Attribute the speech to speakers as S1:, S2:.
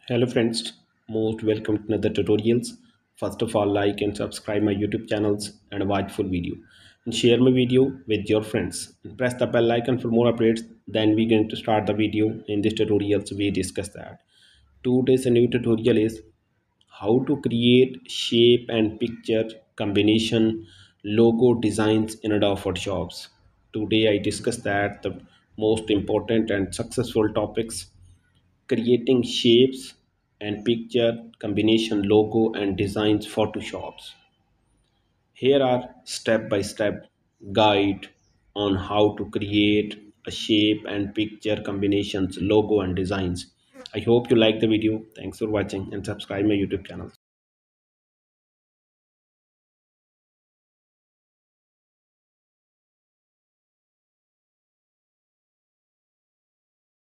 S1: Hello friends, most welcome to another tutorials. First of all, like and subscribe my YouTube channels and watch full video. And share my video with your friends. And press the bell icon for more updates. Then we're going to start the video. In this tutorial, so we discuss that. Today's new tutorial is how to create shape and picture combination logo designs in Adobe Photoshop. Today I discuss that the most important and successful topics: creating shapes and picture combination logo and designs photoshops. Here are step by step guide on how to create a shape and picture combinations logo and designs. I hope you like the video. Thanks for watching and subscribe my YouTube channel.